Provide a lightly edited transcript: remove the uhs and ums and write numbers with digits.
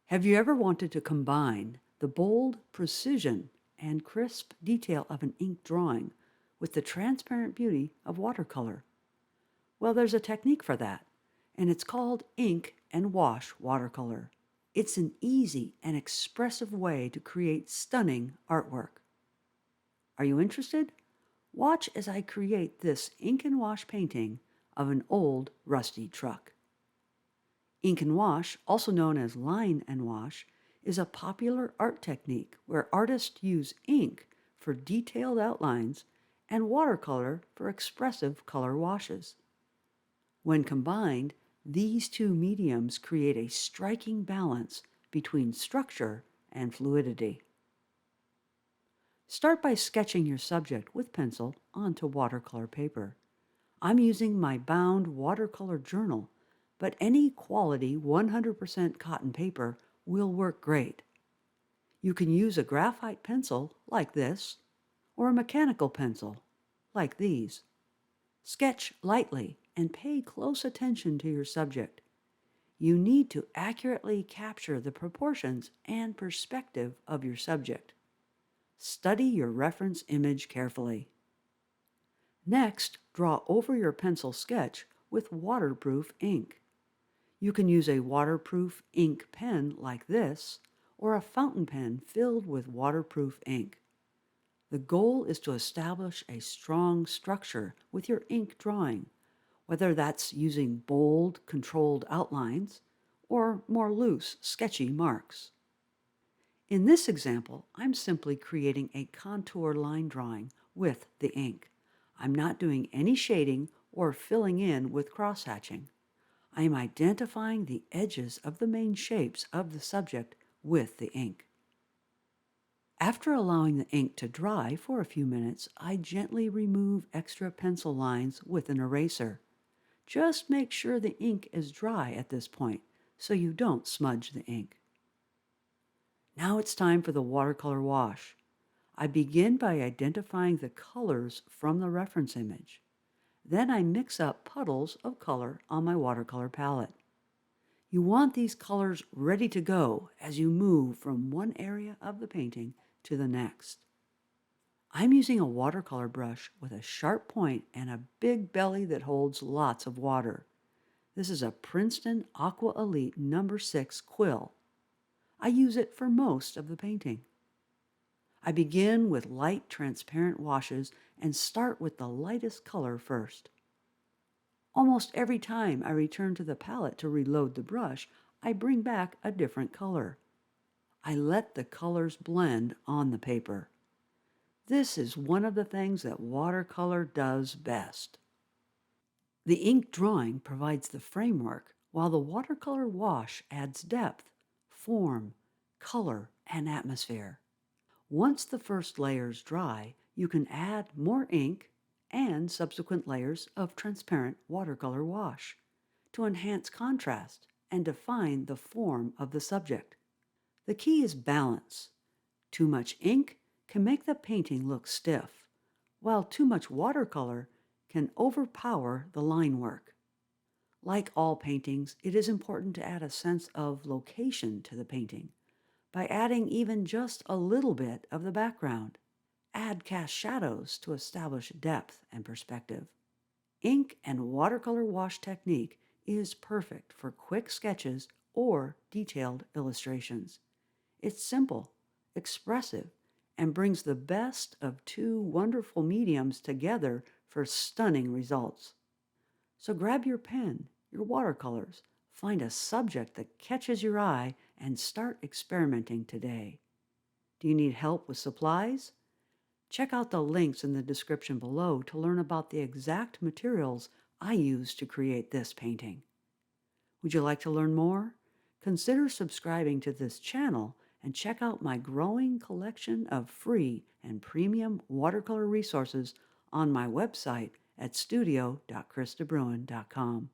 Have you ever wanted to combine the bold precision and crisp detail of an ink drawing with the transparent beauty of watercolor? Well, there's a technique for that, and it's called ink and wash watercolor. It's an easy and expressive way to create stunning artwork. Are you interested? Watch as I create this ink and wash painting of an old rusty truck. Ink and wash, also known as line and wash, is a popular art technique where artists use ink for detailed outlines and watercolor for expressive color washes. When combined, these two mediums create a striking balance between structure and fluidity. Start by sketching your subject with pencil onto watercolor paper. I'm using my bound watercolor journal, but any quality 100% cotton paper will work great. You can use a graphite pencil like this, or a mechanical pencil like these. Sketch lightly and pay close attention to your subject. You need to accurately capture the proportions and perspective of your subject. Study your reference image carefully. Next, draw over your pencil sketch with waterproof ink. You can use a waterproof ink pen like this, or a fountain pen filled with waterproof ink. The goal is to establish a strong structure with your ink drawing, whether that's using bold, controlled outlines or more loose, sketchy marks. In this example, I'm simply creating a contour line drawing with the ink. I'm not doing any shading or filling in with cross-hatching. I am identifying the edges of the main shapes of the subject with the ink. After allowing the ink to dry for a few minutes, I gently remove extra pencil lines with an eraser. Just make sure the ink is dry at this point so you don't smudge the ink. Now it's time for the watercolor wash. I begin by identifying the colors from the reference image. Then I mix up puddles of color on my watercolor palette. You want these colors ready to go as you move from one area of the painting to the next. I'm using a watercolor brush with a sharp point and a big belly that holds lots of water. This is a Princeton Aqua Elite No. 6 quill. I use it for most of the painting. I begin with light transparent washes and start with the lightest color first. Almost every time I return to the palette to reload the brush, I bring back a different color. I let the colors blend on the paper. This is one of the things that watercolor does best. The ink drawing provides the framework, while the watercolor wash adds depth, form, color, and atmosphere. Once the first layers dry, you can add more ink and subsequent layers of transparent watercolor wash to enhance contrast and define the form of the subject. The key is balance. Too much ink can make the painting look stiff, while too much watercolor can overpower the line work. Like all paintings, it is important to add a sense of location to the painting by adding even just a little bit of the background. Add cast shadows to establish depth and perspective. Ink and watercolor wash technique is perfect for quick sketches or detailed illustrations. It's simple, expressive, and brings the best of two wonderful mediums together for stunning results. So grab your pen, your watercolors, find a subject that catches your eye, and start experimenting today. Do you need help with supplies? Check out the links in the description below to learn about the exact materials I used to create this painting. Would you like to learn more? Consider subscribing to this channel and check out my growing collection of free and premium watercolor resources on my website at studio.krisdebruin.com.